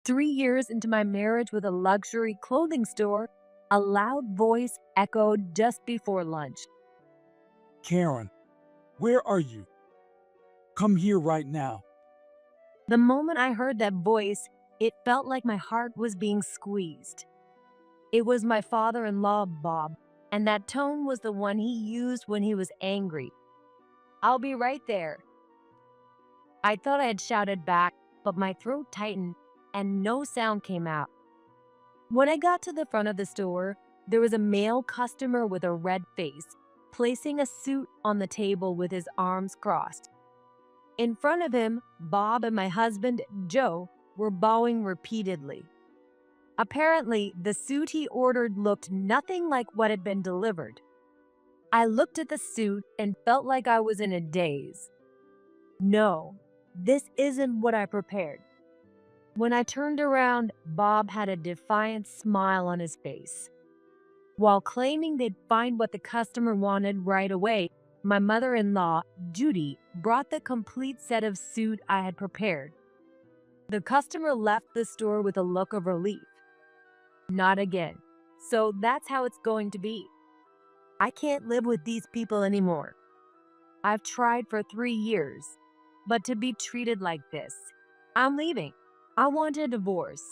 3 years into my marriage with a luxury clothing store, a loud voice echoed just before lunch. Karen, where are you? Come here right now. The moment I heard that voice, it felt like my heart was being squeezed. It was my father in law, Bob, and that tone was the one he used when he was angry. "I'll be right there." I thought I had shouted back, but my throat tightened and no sound came out. When I got to the front of the store, there was a male customer with a red face, placing a suit on the table with his arms crossed. In front of him, Bob and my husband, Joe, were bowing repeatedly. Apparently, the suit he ordered looked nothing like what had been delivered. I looked at the suit and felt like I was in a daze. No, this isn't what I prepared. When I turned around, Bob had a defiant smile on his face. While claiming they'd find what the customer wanted right away, my mother-in-law, Judy, brought the complete set of suit I had prepared. The customer left the store with a look of relief. Not again. So that's how it's going to be. I can't live with these people anymore. I've tried for 3 years, but to be treated like this, I'm leaving. I want a divorce.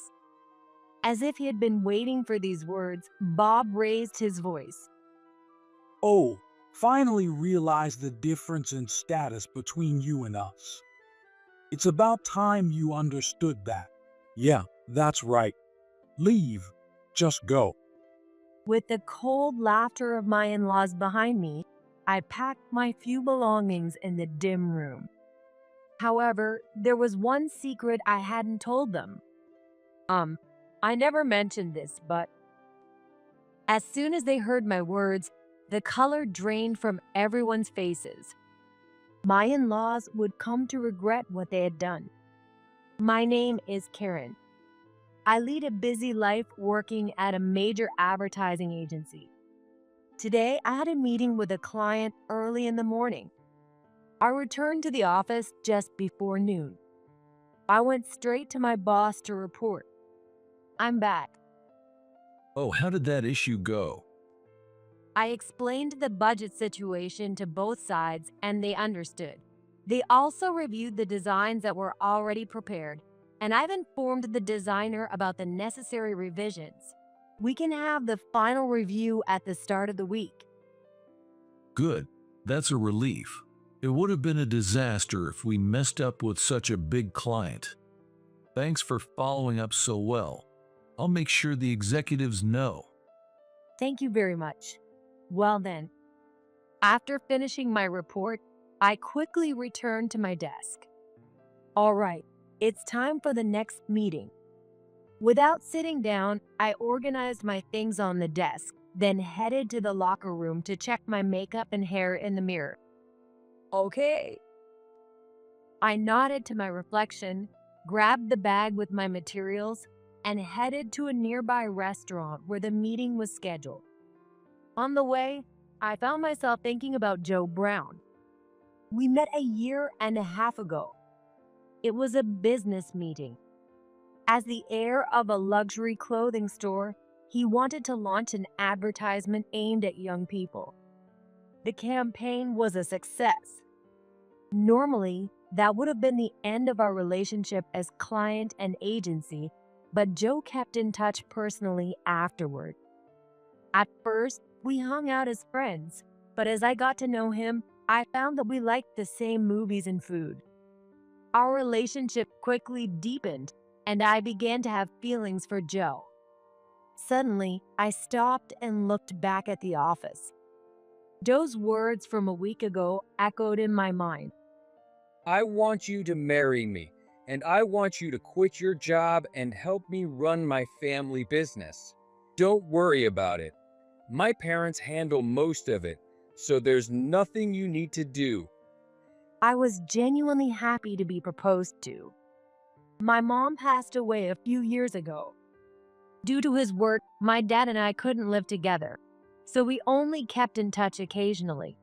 As if he had been waiting for these words, Bob raised his voice. Oh, finally realized the difference in status between you and us. It's about time you understood that. Yeah, that's right. Leave. Just go. With the cold laughter of my in-laws behind me, I packed my few belongings in the dim room. However, there was one secret I hadn't told them. Um, I never mentioned this, but as soon as they heard my words, the color drained from everyone's faces. My in-laws would come to regret what they had done. My name is Karen. I lead a busy life working at a major advertising agency. Today, I had a meeting with a client early in the morning. I returned to the office just before noon. I went straight to my boss to report. "I'm back." Oh, how did that issue go? I explained the budget situation to both sides and they understood. They also reviewed the designs that were already prepared, and I've informed the designer about the necessary revisions. We can have the final review at the start of the week. Good. That's a relief. It would have been a disaster if we messed up with such a big client. Thanks for following up so well. I'll make sure the executives know. Thank you very much. Well then, after finishing my report, I quickly returned to my desk. All right, it's time for the next meeting. Without sitting down, I organized my things on the desk, then headed to the locker room to check my makeup and hair in the mirror. Okay. I nodded to my reflection, grabbed the bag with my materials, and headed to a nearby restaurant where the meeting was scheduled. On the way, I found myself thinking about Joe Brown. We met a year and a half ago. It was a business meeting. As the heir of a luxury clothing store, he wanted to launch an advertisement aimed at young people. The campaign was a success. Normally, that would have been the end of our relationship as client and agency, but Joe kept in touch personally afterward. At first, we hung out as friends, but as I got to know him, I found that we liked the same movies and food. Our relationship quickly deepened, and I began to have feelings for Joe. Suddenly, I stopped and looked back at the office. Joe's words from a week ago echoed in my mind. I want you to marry me, and I want you to quit your job and help me run my family business. Don't worry about it. My parents handle most of it, so there's nothing you need to do. I was genuinely happy to be proposed to. My mom passed away a few years ago. Due to his work, my dad and I couldn't live together, so we only kept in touch occasionally.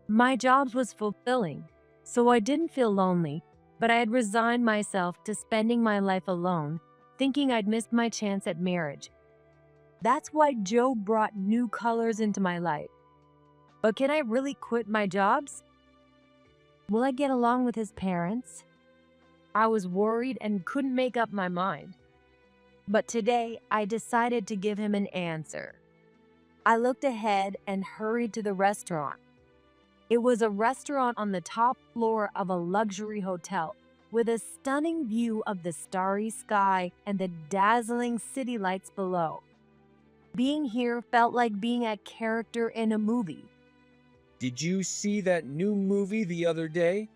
My job was fulfilling, so I didn't feel lonely, but I had resigned myself to spending my life alone thinking I'd missed my chance at marriage. That's why Joe brought new colors into my life. But can I really quit my jobs? Will I get along with his parents? I was worried and couldn't make up my mind. But today, I decided to give him an answer. I looked ahead and hurried to the restaurant. It was a restaurant on the top floor of a luxury hotel with a stunning view of the starry sky and the dazzling city lights below. Being here felt like being a character in a movie. Did you see that new movie the other day?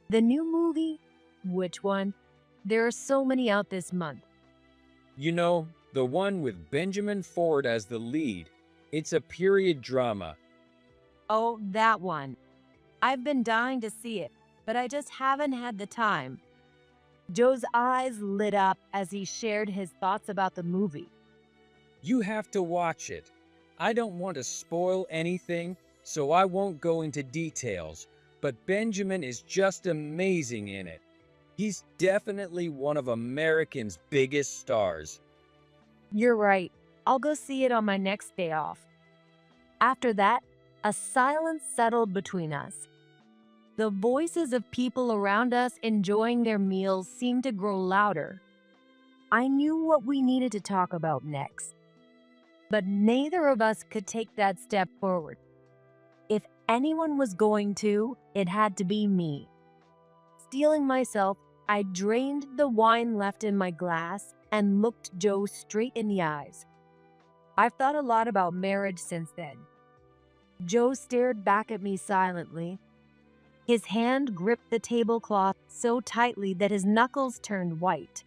The new movie? Which one? There are so many out this month. You know, the one with Benjamin Ford as the lead. It's a period drama. Oh, that one. I've been dying to see it, but I just haven't had the time. Joe's eyes lit up as he shared his thoughts about the movie. You have to watch it. I don't want to spoil anything, so I won't go into details, but Benjamin is just amazing in it. He's definitely one of American's biggest stars. You're right. I'll go see it on my next day off. After that, a silence settled between us. The voices of people around us enjoying their meals seemed to grow louder. I knew what we needed to talk about next, but neither of us could take that step forward. If anyone was going to, it had to be me. Steeling myself, I drained the wine left in my glass and looked Joe straight in the eyes. I've thought a lot about marriage since then. Joe stared back at me silently. His hand gripped the tablecloth so tightly that his knuckles turned white.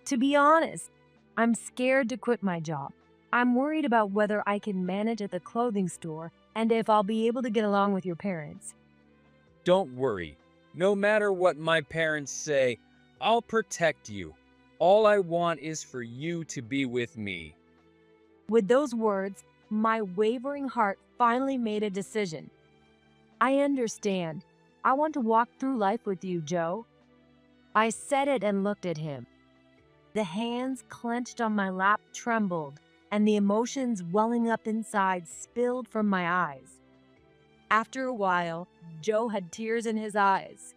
To be honest, I'm scared to quit my job. I'm worried about whether I can manage at the clothing store and if I'll be able to get along with your parents. Don't worry. No matter what my parents say, I'll protect you. All I want is for you to be with me. With those words, my wavering heart finally made a decision. I understand. I want to walk through life with you, Joe. I said it and looked at him. The hands clenched on my lap trembled, and the emotions welling up inside spilled from my eyes. After a while, Joe had tears in his eyes.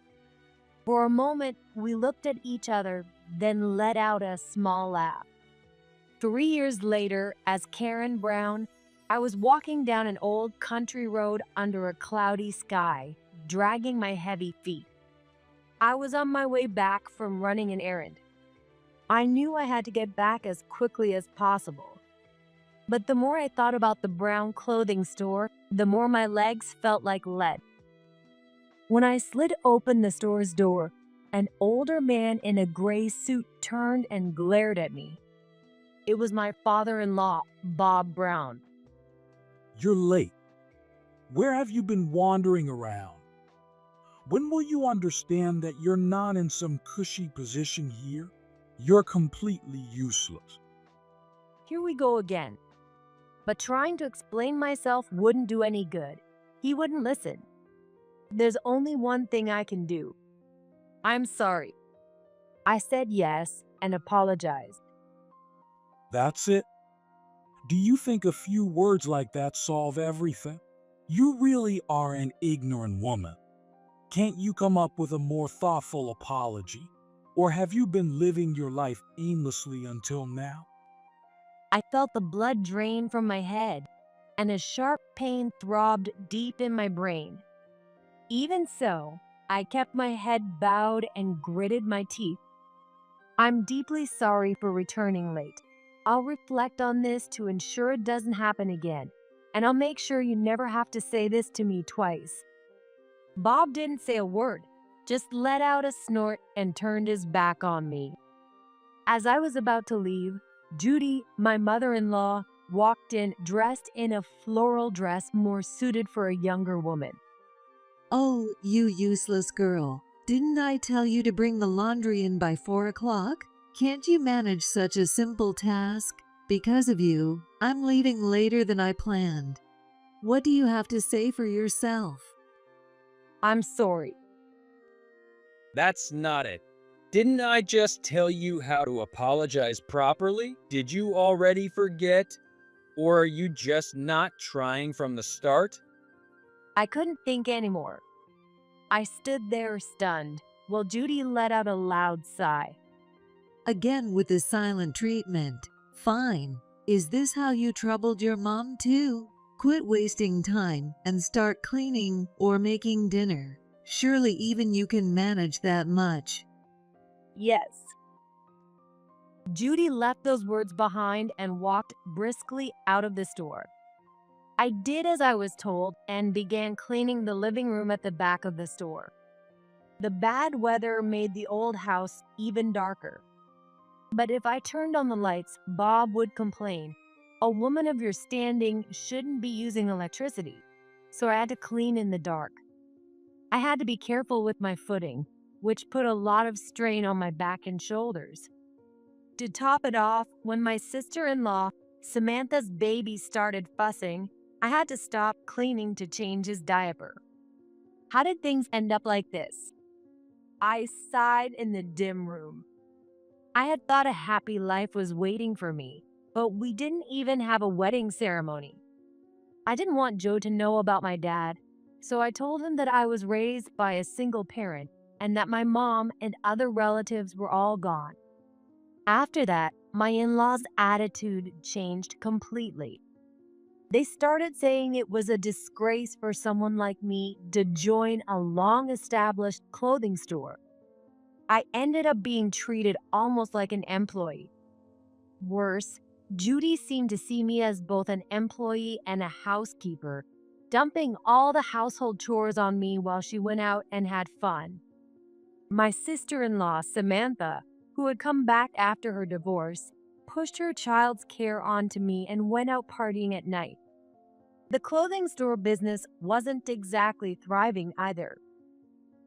For a moment, we looked at each other, then let out a small laugh. 3 years later, as Karen Brown, I was walking down an old country road under a cloudy sky, dragging my heavy feet. I was on my way back from running an errand. I knew I had to get back as quickly as possible. But the more I thought about the Brown clothing store, the more my legs felt like lead. When I slid open the store's door, an older man in a gray suit turned and glared at me. It was my father-in-law, Bob Brown. You're late. Where have you been wandering around? When will you understand that you're not in some cushy position here? You're completely useless. Here we go again. But trying to explain myself wouldn't do any good. He wouldn't listen. There's only one thing I can do. I'm sorry. I said yes and apologized. That's it? Do you think a few words like that solve everything? You really are an ignorant woman. Can't you come up with a more thoughtful apology? Or have you been living your life aimlessly until now? I felt the blood drain from my head, and a sharp pain throbbed deep in my brain. Even so, I kept my head bowed and gritted my teeth. I'm deeply sorry for returning late. I'll reflect on this to ensure it doesn't happen again, and I'll make sure you never have to say this to me twice. Bob didn't say a word, just let out a snort and turned his back on me. As I was about to leave, Judy, my mother-in-law, walked in dressed in a floral dress more suited for a younger woman. Oh, you useless girl. Didn't I tell you to bring the laundry in by 4 o'clock? Can't you manage such a simple task? Because of you, I'm leaving later than I planned. What do you have to say for yourself? I'm sorry. That's not it. Didn't I just tell you how to apologize properly? Did you already forget? Or are you just not trying from the start? I couldn't think anymore. I stood there stunned, while Judy let out a loud sigh. Again with the silent treatment. Fine. Is this how you troubled your mom too? Quit wasting time and start cleaning or making dinner. Surely even you can manage that much. Yes. Judy left those words behind and walked briskly out of the store. I did as I was told and began cleaning the living room at the back of the store. The bad weather made the old house even darker. But if I turned on the lights, Bob would complain. A woman of your standing shouldn't be using electricity. So I had to clean in the dark. I had to be careful with my footing, which put a lot of strain on my back and shoulders. To top it off, when my sister-in-law, Samantha's baby, started fussing, I had to stop cleaning to change his diaper. How did things end up like this? I sighed in the dim room. I had thought a happy life was waiting for me, but we didn't even have a wedding ceremony. I didn't want Joe to know about my dad, so I told him that I was raised by a single parent and that my mom and other relatives were all gone. After that, my in-laws' attitude changed completely. They started saying it was a disgrace for someone like me to join a long-established clothing store. I ended up being treated almost like an employee. Worse, Judy seemed to see me as both an employee and a housekeeper, dumping all the household chores on me while she went out and had fun. My sister-in-law, Samantha, who had come back after her divorce, pushed her child's care onto me and went out partying at night. The clothing store business wasn't exactly thriving either.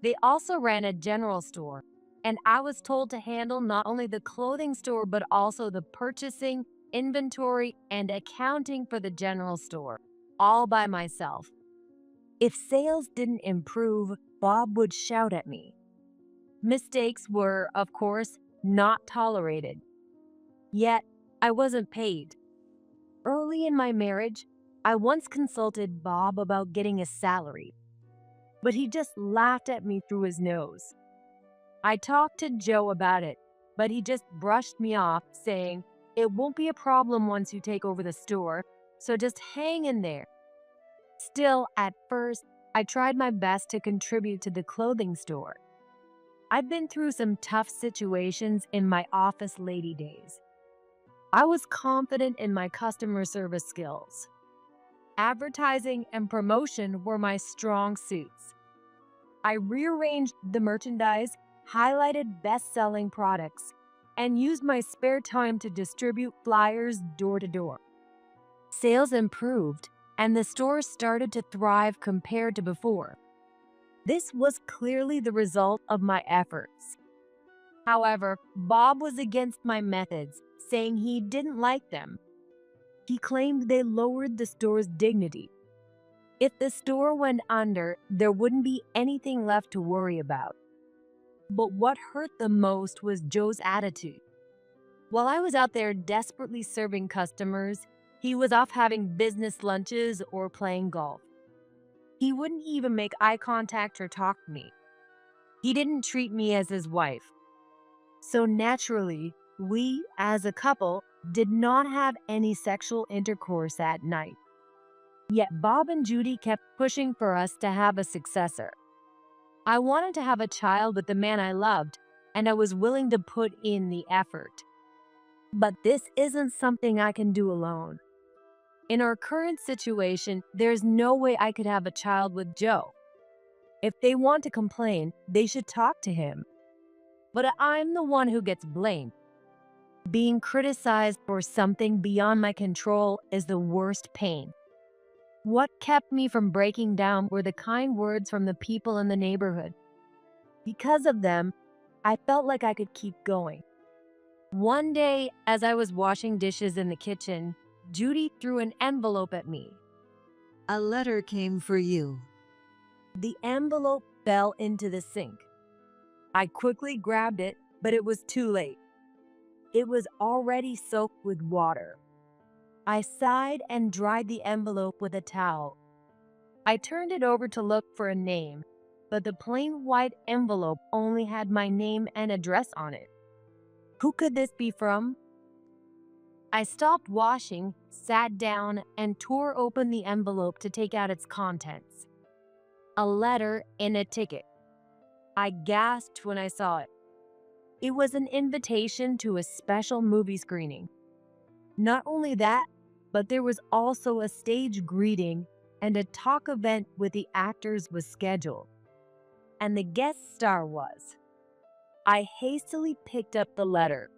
They also ran a general store, and I was told to handle not only the clothing store but also the purchasing, inventory, and accounting for the general store, all by myself. If sales didn't improve, Bob would shout at me. Mistakes were, of course, not tolerated. Yet, I wasn't paid. Early in my marriage, I once consulted Bob about getting a salary, but he just laughed at me through his nose. I talked to Joe about it, but he just brushed me off, saying, "It won't be a problem once you take over the store, so just hang in there." Still, at first, I tried my best to contribute to the clothing store. I've been through some tough situations in my office lady days. I was confident in my customer service skills. Advertising and promotion were my strong suits. I rearranged the merchandise, highlighted best-selling products, and used my spare time to distribute flyers door to door. Sales improved, and the store started to thrive compared to before. This was clearly the result of my efforts. However, Bob was against my methods, saying he didn't like them. He claimed they lowered the store's dignity. If the store went under, there wouldn't be anything left to worry about. But what hurt the most was Joe's attitude. While I was out there desperately serving customers, he was off having business lunches or playing golf. He wouldn't even make eye contact or talk to me. He didn't treat me as his wife. So naturally, we, as a couple, did not have any sexual intercourse at night. Yet Bob and Judy kept pushing for us to have a successor. I wanted to have a child with the man I loved, and I was willing to put in the effort. But this isn't something I can do alone. In our current situation, there's no way I could have a child with Joe. If they want to complain, they should talk to him. But I'm the one who gets blamed. Being criticized for something beyond my control is the worst pain. What kept me from breaking down were the kind words from the people in the neighborhood. Because of them, I felt like I could keep going. One day, as I was washing dishes in the kitchen, Judy threw an envelope at me. A letter came for you. The envelope fell into the sink. I quickly grabbed it, but it was too late. It was already soaked with water. I sighed and dried the envelope with a towel. I turned it over to look for a name, but the plain white envelope only had my name and address on it. Who could this be from? I stopped washing, sat down, and tore open the envelope to take out its contents. A letter and a ticket. I gasped when I saw it. It was an invitation to a special movie screening. Not only that, but there was also a stage greeting and a talk event with the actors was scheduled. And the guest star was. I hastily picked up the letter.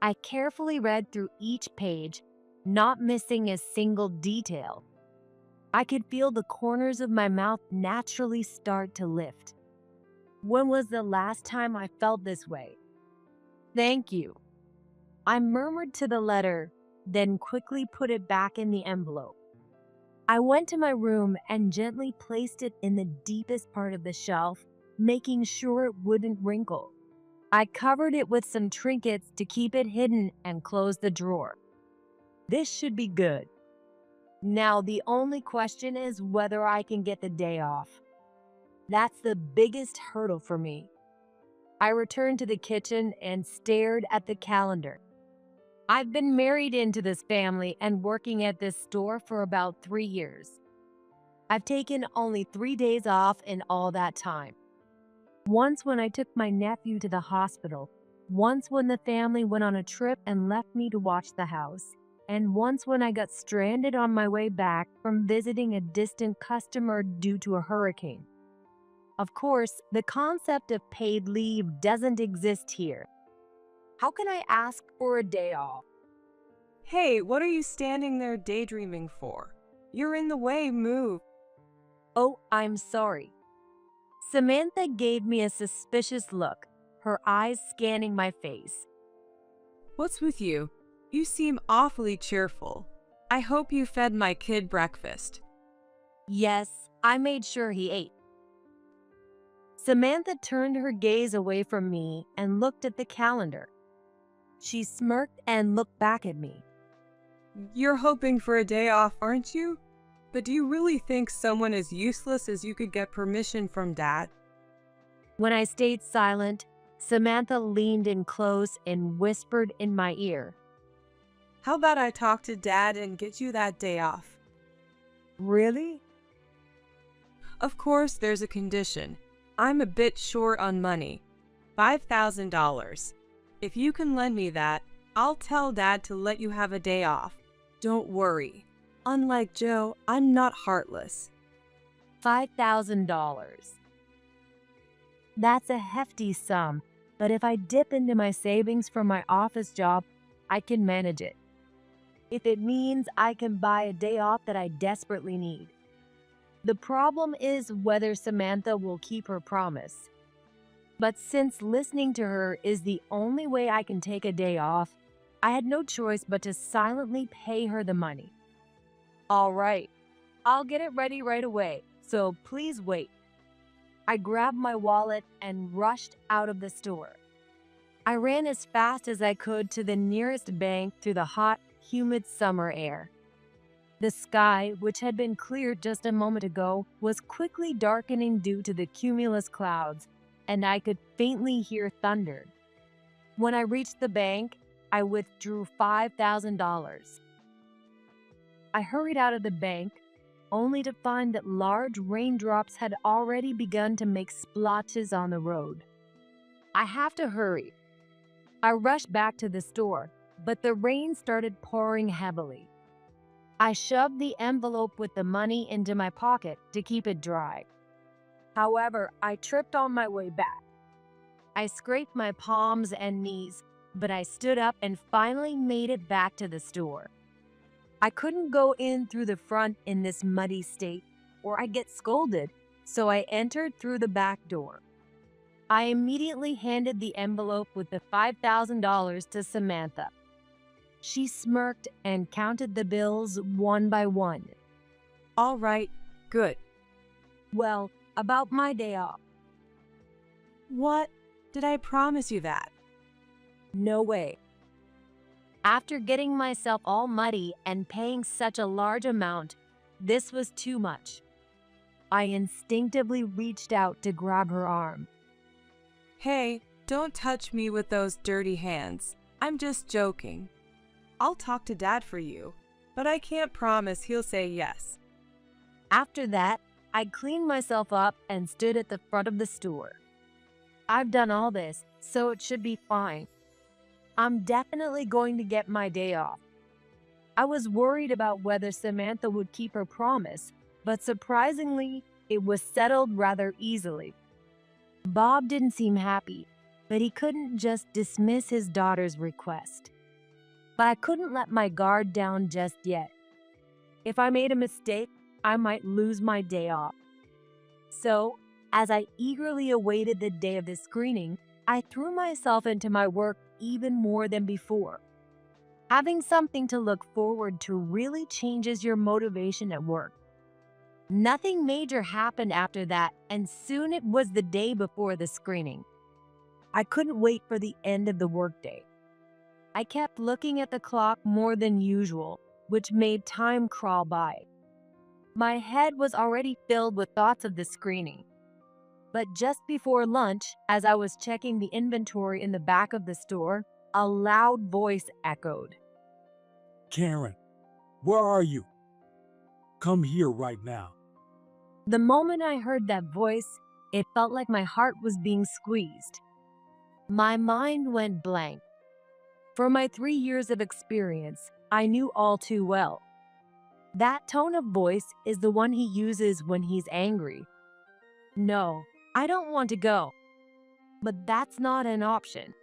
I carefully read through each page, not missing a single detail. I could feel the corners of my mouth naturally start to lift. When was the last time I felt this way? Thank you. I murmured to the letter, then quickly put it back in the envelope. I went to my room and gently placed it in the deepest part of the shelf, making sure it wouldn't wrinkle. I covered it with some trinkets to keep it hidden and closed the drawer. This should be good. Now the only question is whether I can get the day off. That's the biggest hurdle for me. I returned to the kitchen and stared at the calendar. I've been married into this family and working at this store for about 3 years. I've taken only 3 days off in all that time. Once when I took my nephew to the hospital, once when the family went on a trip and left me to watch the house, and once when I got stranded on my way back from visiting a distant customer due to a hurricane. Of course, the concept of paid leave doesn't exist here. How can I ask for a day off? Hey, what are you standing there daydreaming for? You're in the way, move. Oh, I'm sorry. Samantha gave me a suspicious look, her eyes scanning my face. What's with you? You seem awfully cheerful. I hope you fed my kid breakfast. Yes, I made sure he ate. Samantha turned her gaze away from me and looked at the calendar. She smirked and looked back at me. You're hoping for a day off, aren't you? But do you really think someone as useless as you could get permission from Dad? When I stayed silent, Samantha leaned in close and whispered in my ear. How about I talk to Dad and get you that day off? Really? Of course, there's a condition. I'm a bit short on money. $5,000. If you can lend me that, I'll tell Dad to let you have a day off. Don't worry. Unlike Joe, I'm not heartless. $5,000. That's a hefty sum, but if I dip into my savings from my office job, I can manage it. If it means I can buy a day off that I desperately need. The problem is whether Samantha will keep her promise. But since listening to her is the only way I can take a day off, I had no choice but to silently pay her the money. All right, I'll get it ready right away, so please wait. I grabbed my wallet and rushed out of the store. I ran as fast as I could to the nearest bank through the hot, humid summer air. The sky, which had been clear just a moment ago, was quickly darkening due to the cumulus clouds, and I could faintly hear thunder. When I reached the bank, I withdrew $5,000. I hurried out of the bank, only to find that large raindrops had already begun to make splotches on the road. I have to hurry. I rushed back to the store, but the rain started pouring heavily. I shoved the envelope with the money into my pocket to keep it dry. However, I tripped on my way back. I scraped my palms and knees, but I stood up and finally made it back to the store. I couldn't go in through the front in this muddy state, or I'd get scolded, so I entered through the back door. I immediately handed the envelope with the $5,000 to Samantha. She smirked and counted the bills one by one. All right, good. Well, about my day off. What? Did I promise you that? No way. After getting myself all muddy and paying such a large amount, this was too much. I instinctively reached out to grab her arm. Hey, don't touch me with those dirty hands. I'm just joking. I'll talk to Dad for you, but I can't promise he'll say yes. After that, I cleaned myself up and stood at the front of the store. I've done all this, so it should be fine. I'm definitely going to get my day off. I was worried about whether Samantha would keep her promise, but surprisingly, it was settled rather easily. Bob didn't seem happy, but he couldn't just dismiss his daughter's request. But I couldn't let my guard down just yet. If I made a mistake, I might lose my day off. So, as I eagerly awaited the day of the screening, I threw myself into my work even more than before. Having something to look forward to really changes your motivation at work. Nothing major happened after that, and soon it was the day before the screening. I couldn't wait for the end of the workday. I kept looking at the clock more than usual, which made time crawl by. My head was already filled with thoughts of the screening. But just before lunch, as I was checking the inventory in the back of the store, a loud voice echoed. Karen, where are you? Come here right now. The moment I heard that voice, it felt like my heart was being squeezed. My mind went blank. For my 3 years of experience, I knew all too well. That tone of voice is the one he uses when he's angry. No, I don't want to go. But that's not an option.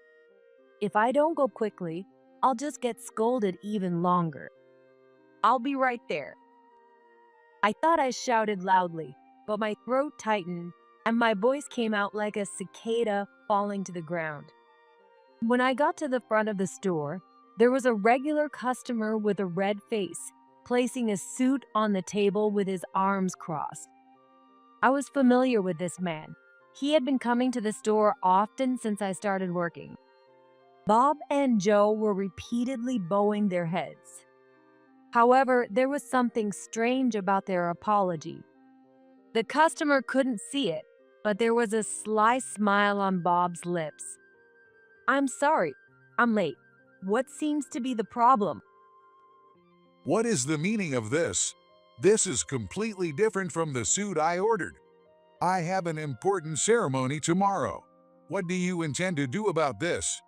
If I don't go quickly, I'll just get scolded even longer. I'll be right there. I thought I shouted loudly, but my throat tightened and my voice came out like a cicada falling to the ground. When I got to the front of the store, there was a regular customer with a red face, placing a suit on the table with his arms crossed. I was familiar with this man. He had been coming to the store often since I started working. Bob and Joe were repeatedly bowing their heads. However, there was something strange about their apology. The customer couldn't see it, but there was a sly smile on Bob's lips. I'm sorry, I'm late. What seems to be the problem? What is the meaning of this? This is completely different from the suit I ordered. I have an important ceremony tomorrow. What do you intend to do about this?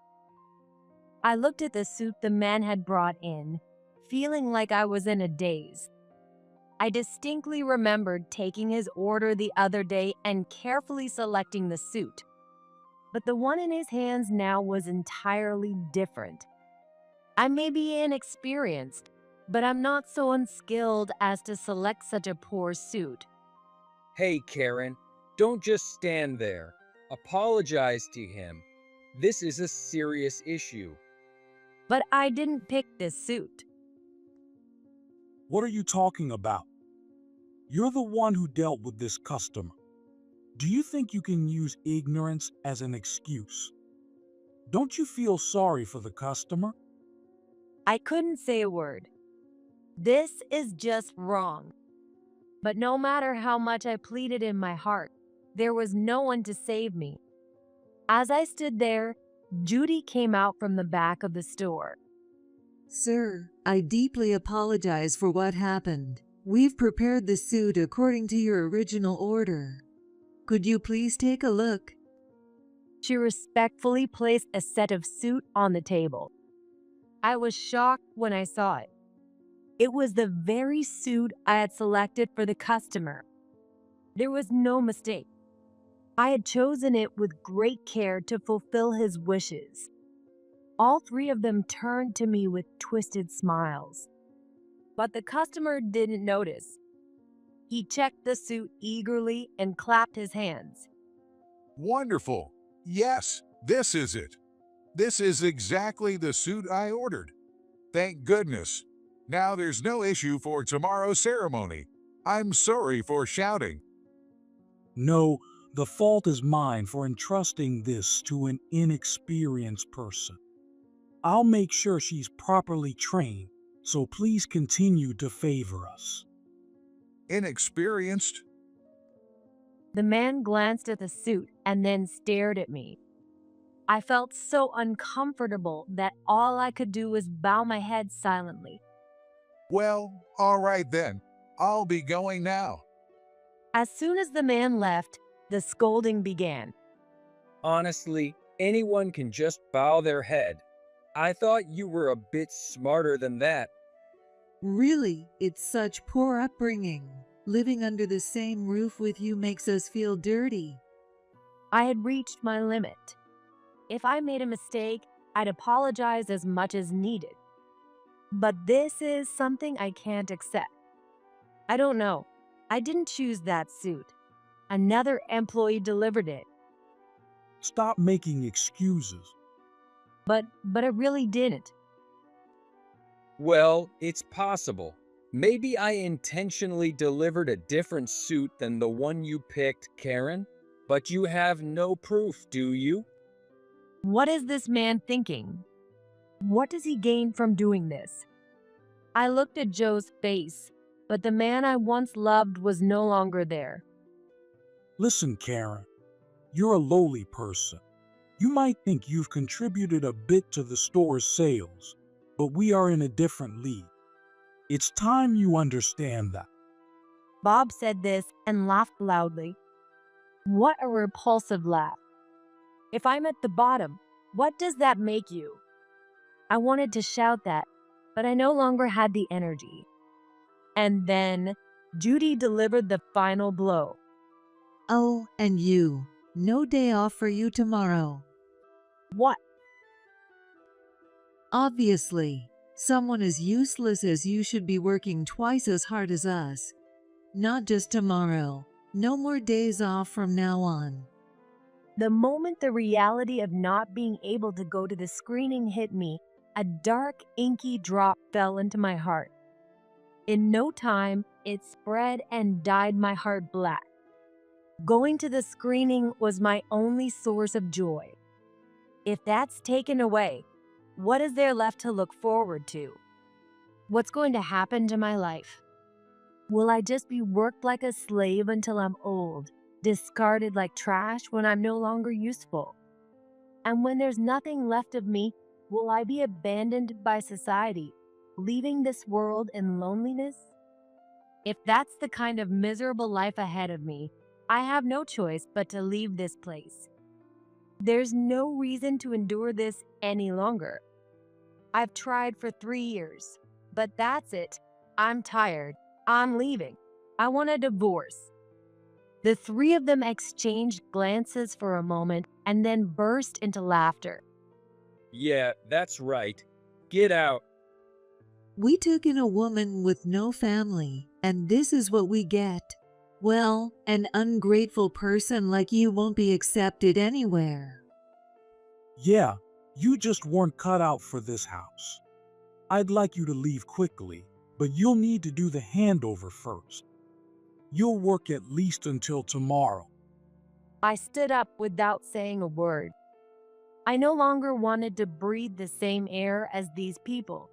I looked at the suit the man had brought in, feeling like I was in a daze. I distinctly remembered taking his order the other day and carefully selecting the suit. But the one in his hands now was entirely different. I may be inexperienced, but I'm not so unskilled as to select such a poor suit. Hey, Karen, don't just stand there. Apologize to him. This is a serious issue. But I didn't pick this suit. What are you talking about? You're the one who dealt with this customer. Do you think you can use ignorance as an excuse? Don't you feel sorry for the customer? I couldn't say a word. This is just wrong. But no matter how much I pleaded in my heart, there was no one to save me. As I stood there, Judy came out from the back of the store. Sir, I deeply apologize for what happened. We've prepared the suit according to your original order. Could you please take a look? She respectfully placed a set of suit on the table. I was shocked when I saw it. It was the very suit I had selected for the customer. There was no mistake. I had chosen it with great care to fulfill his wishes. All three of them turned to me with twisted smiles. But the customer didn't notice. He checked the suit eagerly and clapped his hands. Wonderful. Yes, this is it. This is exactly the suit I ordered. Thank goodness. Now there's no issue for tomorrow's ceremony. I'm sorry for shouting. No, The fault is mine for entrusting this to an inexperienced person. I'll make sure she's properly trained, so please continue to favor us. Inexperienced? The man glanced at the suit and then stared at me. I felt so uncomfortable that all I could do was bow my head silently. Well, all right then. I'll be going now. As soon as the man left, the scolding began. Honestly, anyone can just bow their head. I thought you were a bit smarter than that. Really, it's such poor upbringing. Living under the same roof with you makes us feel dirty. I had reached my limit. If I made a mistake, I'd apologize as much as needed. But this is something I can't accept. I don't know. I didn't choose that suit. Another employee delivered it. Stop making excuses. But I really didn't. Well, it's possible. Maybe I intentionally delivered a different suit than the one you picked, Karen. But you have no proof, do you? What is this man thinking? What does he gain from doing this? I looked at Joe's face, but the man I once loved was no longer there. Listen, Karen, you're a lowly person. You might think you've contributed a bit to the store's sales, but we are in a different league. It's time you understand that. Bob said this and laughed loudly. What a repulsive laugh. If I'm at the bottom, what does that make you? I wanted to shout that, but I no longer had the energy. And then Judy delivered the final blow. Oh, and you. No day off for you tomorrow. What? Obviously, someone as useless as you should be working twice as hard as us. Not just tomorrow. No more days off from now on. The moment the reality of not being able to go to the screening hit me, a dark, inky drop fell into my heart. In no time, it spread and dyed my heart black. Going to the screening was my only source of joy. If that's taken away, what is there left to look forward to? What's going to happen to my life? Will I just be worked like a slave until I'm old, discarded like trash when I'm no longer useful? And when there's nothing left of me, will I be abandoned by society, leaving this world in loneliness? If that's the kind of miserable life ahead of me, I have no choice but to leave this place. There's no reason to endure this any longer. I've tried for 3 years, but that's it. I'm tired. I'm leaving. I want a divorce. The three of them exchanged glances for a moment and then burst into laughter. Yeah, that's right. Get out. We took in a woman with no family, and this is what we get. Well, an ungrateful person like you won't be accepted anywhere. Yeah, you just weren't cut out for this house. I'd like you to leave quickly, but you'll need to do the handover first. You'll work at least until tomorrow. I stood up without saying a word. I no longer wanted to breathe the same air as these people.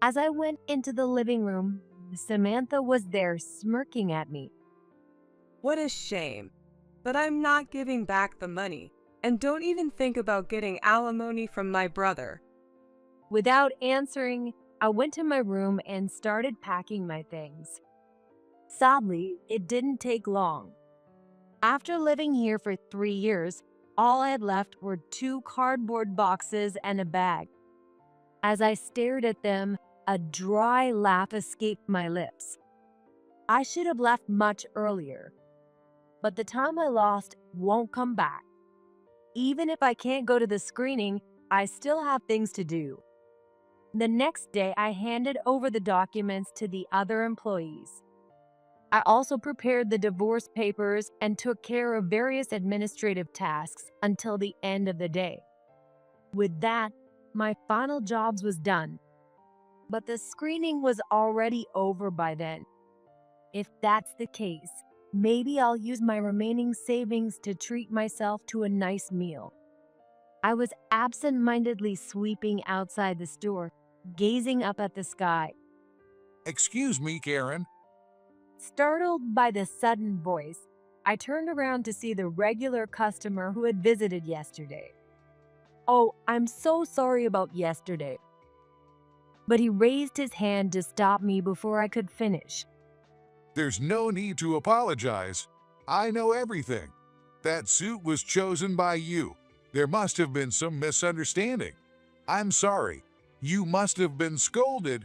As I went into the living room, Samantha was there smirking at me. What a shame. But I'm not giving back the money. And don't even think about getting alimony from my brother. Without answering, I went to my room and started packing my things. Sadly, it didn't take long. After living here for 3 years, all I had left were 2 cardboard boxes and a bag. As I stared at them, a dry laugh escaped my lips. I should have left much earlier, but the time I lost won't come back. Even if I can't go to the screening, I still have things to do. The next day, I handed over the documents to the other employees. I also prepared the divorce papers and took care of various administrative tasks until the end of the day. With that, my final jobs was done. But the screening was already over by then. If that's the case, Maybe I'll use my remaining savings to treat myself to a nice meal. I was absent-mindedly sweeping outside the store, gazing up at the sky. Excuse me, Karen. Startled by the sudden voice, I turned around to see the regular customer who had visited yesterday. Oh, I'm so sorry about yesterday. But he raised his hand to stop me before I could finish. There's no need to apologize. I know everything. That suit was chosen by you. There must have been some misunderstanding. I'm sorry. You must have been scolded.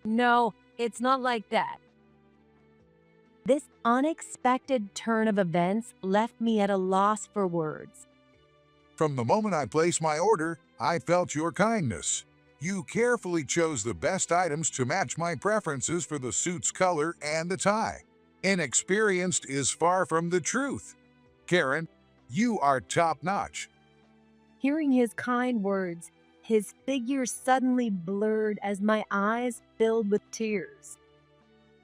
No, it's not like that. This unexpected turn of events left me at a loss for words. From the moment I placed my order, I felt your kindness. You carefully chose the best items to match my preferences for the suit's color and the tie. Inexperienced is far from the truth. Karen, you are top-notch. Hearing his kind words, his figure suddenly blurred as my eyes filled with tears.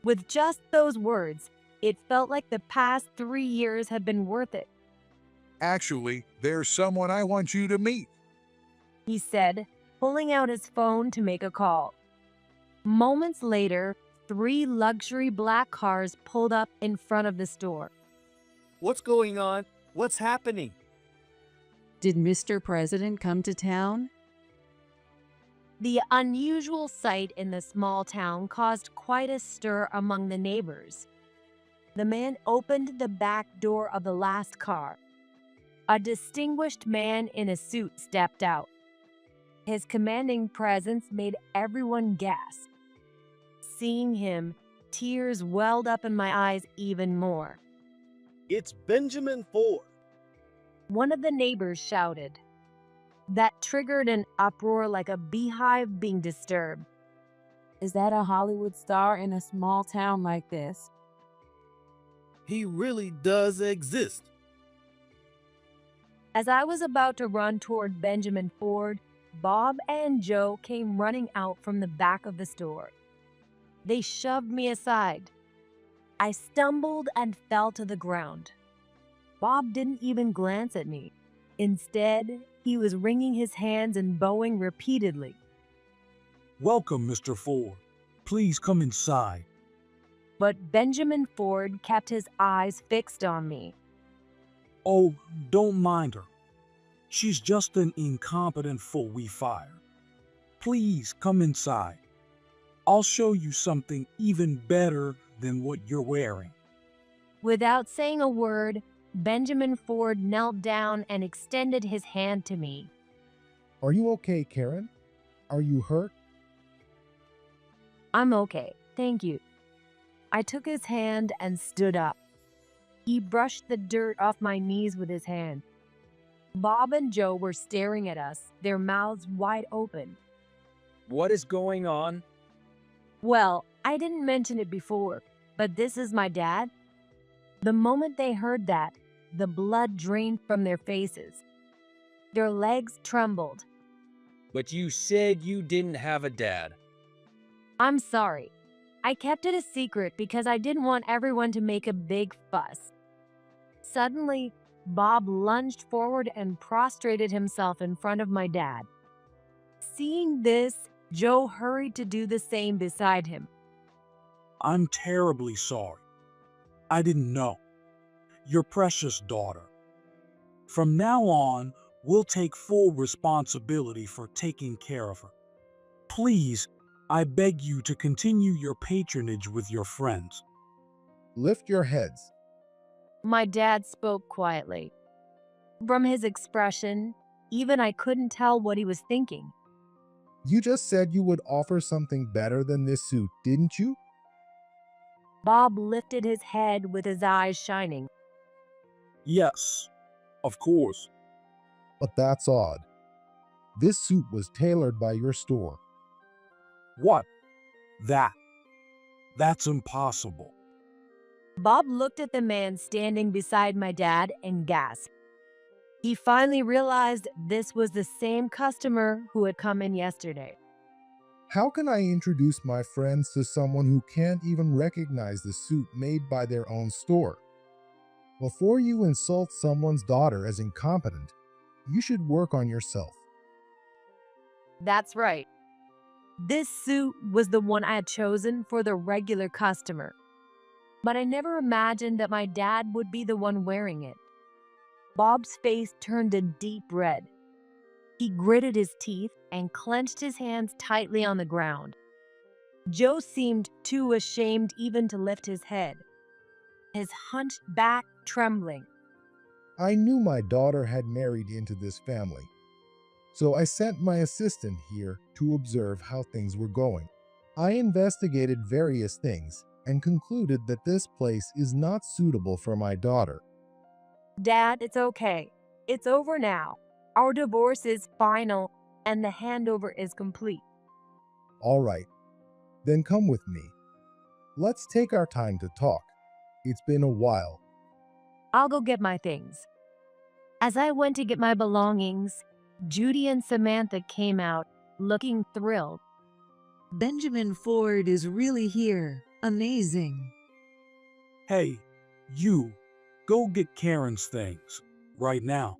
With just those words, it felt like the past 3 years had been worth it, Actually, there's someone I want you to meet. he said, pulling out his phone to make a call. Moments later, 3 luxury black cars pulled up in front of the store. What's going on? What's happening? Did Mr. President come to town? The unusual sight in the small town caused quite a stir among the neighbors. The man opened the back door of the last car. A distinguished man in a suit stepped out. His commanding presence made everyone gasp. Seeing him, tears welled up in my eyes even more. It's Benjamin Ford. One of the neighbors shouted. That triggered an uproar like a beehive being disturbed. Is that a Hollywood star in a small town like this? He really does exist. As I was about to run toward Benjamin Ford, Bob and Joe came running out from the back of the store. They shoved me aside. I stumbled and fell to the ground. Bob didn't even glance at me. Instead, he was wringing his hands and bowing repeatedly. Welcome, Mr. Ford. Please come inside. But Benjamin Ford kept his eyes fixed on me. Oh, don't mind her. She's just an incompetent fool we fired. Please come inside. I'll show you something even better than what you're wearing. Without saying a word, Benjamin Ford knelt down and extended his hand to me. Are you okay, Karen? Are you hurt? I'm okay, thank you. I took his hand and stood up. He brushed the dirt off my knees with his hand. Bob and Joe were staring at us, their mouths wide open. What is going on? Well, I didn't mention it before, but this is my dad. The moment they heard that, the blood drained from their faces. Their legs trembled. But you said you didn't have a dad. I'm sorry. I kept it a secret because I didn't want everyone to make a big fuss. Suddenly, Bob lunged forward and prostrated himself in front of my dad. Seeing this, Joe hurried to do the same beside him. I'm terribly sorry. I didn't know. Your precious daughter. From now on, we'll take full responsibility for taking care of her. Please, I beg you to continue your patronage with your friends. Lift your heads. My dad spoke quietly. From his expression, even I couldn't tell what he was thinking. You just said you would offer something better than this suit, didn't you? Bob lifted his head with his eyes shining. Yes, of course. But that's odd. This suit was tailored by your store. What? That's impossible. Bob looked at the man standing beside my dad and gasped. He finally realized this was the same customer who had come in yesterday. How can I introduce my friends to someone who can't even recognize the suit made by their own store? Before you insult someone's daughter as incompetent, you should work on yourself. That's right. This suit was the one I had chosen for the regular customer. But I never imagined that my dad would be the one wearing it. Bob's face turned a deep red. He gritted his teeth and clenched his hands tightly on the ground. Joe seemed too ashamed even to lift his head, his hunched back trembling. I knew my daughter had married into this family, so I sent my assistant here to observe how things were going. I investigated various things and concluded that this place is not suitable for my daughter. Dad, it's okay. It's over now. Our divorce is final and the handover is complete. All right, then come with me. Let's take our time to talk. It's been a while. I'll go get my things. As I went to get my belongings, Judy and Samantha came out, looking thrilled. Benjamin Ford is really here. Amazing. Hey, you, go get Karen's things, right now.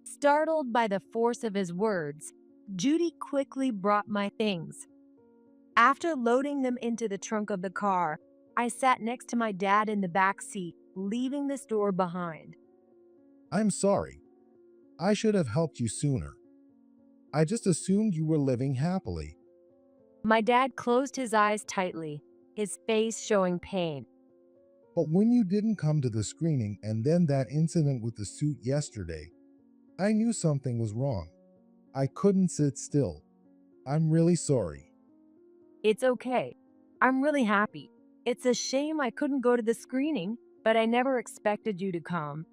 Startled by the force of his words, Judy quickly brought my things. After loading them into the trunk of the car, I sat next to my dad in the back seat, leaving the store behind. I'm sorry. I should have helped you sooner. I just assumed you were living happily. My dad closed his eyes tightly, his face showing pain. But when you didn't come to the screening and then that incident with the suit yesterday, I knew something was wrong. I couldn't sit still. I'm really sorry. It's okay. I'm really happy. It's a shame I couldn't go to the screening, but I never expected you to come.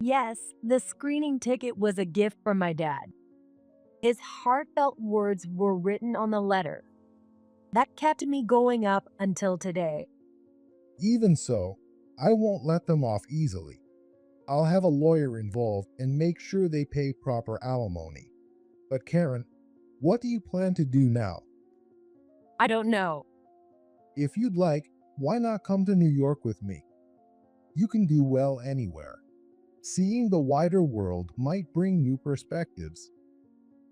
Yes, the screening ticket was a gift from my dad. His heartfelt words were written on the letter. That kept me going up until today. Even so, I won't let them off easily. I'll have a lawyer involved and make sure they pay proper alimony. But Karen, what do you plan to do now? I don't know. If you'd like, why not come to New York with me? You can do well anywhere. Seeing the wider world might bring new perspectives.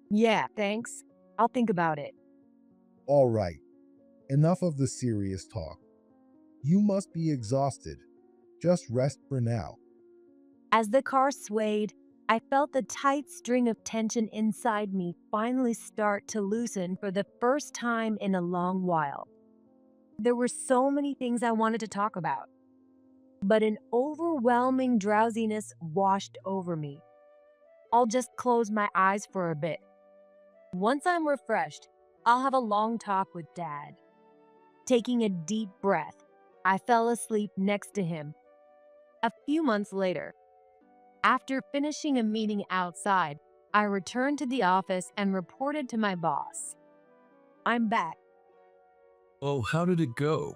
Yeah, thanks. I'll think about it. All right, enough of the serious talk. You must be exhausted. Just rest for now. As the car swayed, I felt the tight string of tension inside me finally start to loosen for the first time in a long while. There were so many things I wanted to talk about, but an overwhelming drowsiness washed over me. I'll just close my eyes for a bit. Once I'm refreshed, I'll have a long talk with Dad. Taking a deep breath, I fell asleep next to him. A few months later, after finishing a meeting outside, I returned to the office and reported to my boss. I'm back. Oh, how did it go?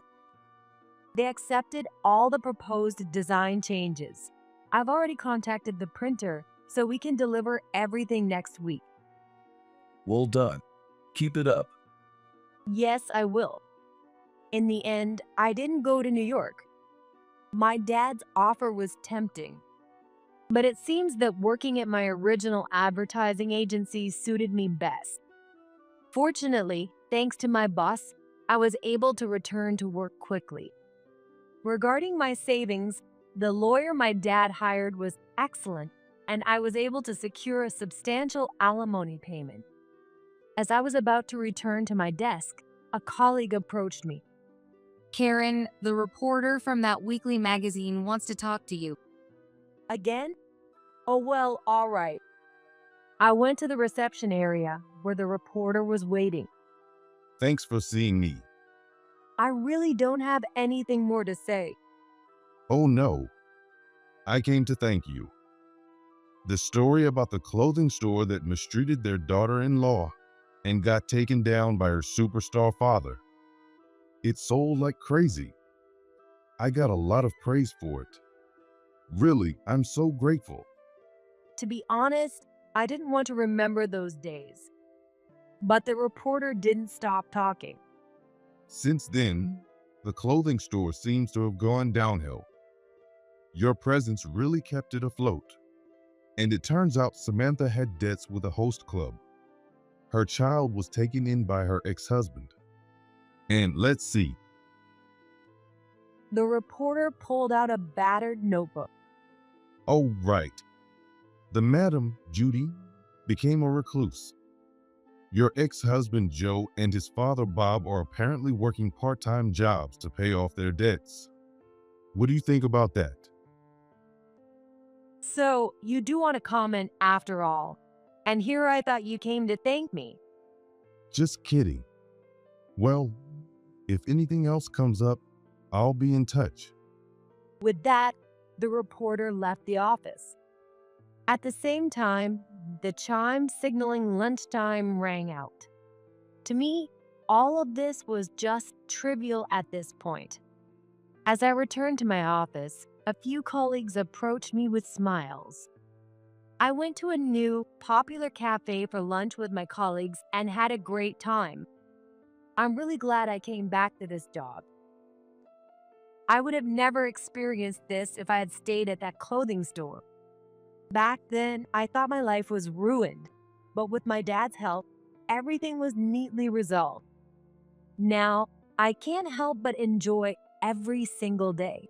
They accepted all the proposed design changes. I've already contacted the printer, so we can deliver everything next week. Well done. Keep it up. Yes, I will. In the end, I didn't go to New York. My dad's offer was tempting, but it seems that working at my original advertising agency suited me best. Fortunately, thanks to my boss, I was able to return to work quickly. Regarding my savings, the lawyer my dad hired was excellent, and I was able to secure a substantial alimony payment. As I was about to return to my desk, a colleague approached me. Karen, the reporter from that weekly magazine wants to talk to you. Again? Oh, well, all right. I went to the reception area where the reporter was waiting. Thanks for seeing me. I really don't have anything more to say. Oh no. I came to thank you. The story about the clothing store that mistreated their daughter-in-law and got taken down by her superstar father. It sold like crazy. I got a lot of praise for it. Really, I'm so grateful. To be honest, I didn't want to remember those days. But the reporter didn't stop talking. Since then, the clothing store seems to have gone downhill. Your presence really kept it afloat. And it turns out Samantha had debts with a host club. Her child was taken in by her ex-husband. And let's see. The reporter pulled out a battered notebook. Oh, right. The Madam, Judy, became a recluse. Your ex-husband Joe and his father Bob are apparently working part-time jobs to pay off their debts. What do you think about that? So, you do want to comment after all. And here I thought you came to thank me. Just kidding. Well, if anything else comes up, I'll be in touch. With that, the reporter left the office. At the same time, the chime signaling lunchtime rang out. To me, all of this was just trivial at this point. As I returned to my office, a few colleagues approached me with smiles. I went to a new, popular cafe for lunch with my colleagues and had a great time. I'm really glad I came back to this job. I would have never experienced this if I had stayed at that clothing store. Back then, I thought my life was ruined, but with my dad's help, everything was neatly resolved. Now, I can't help but enjoy every single day.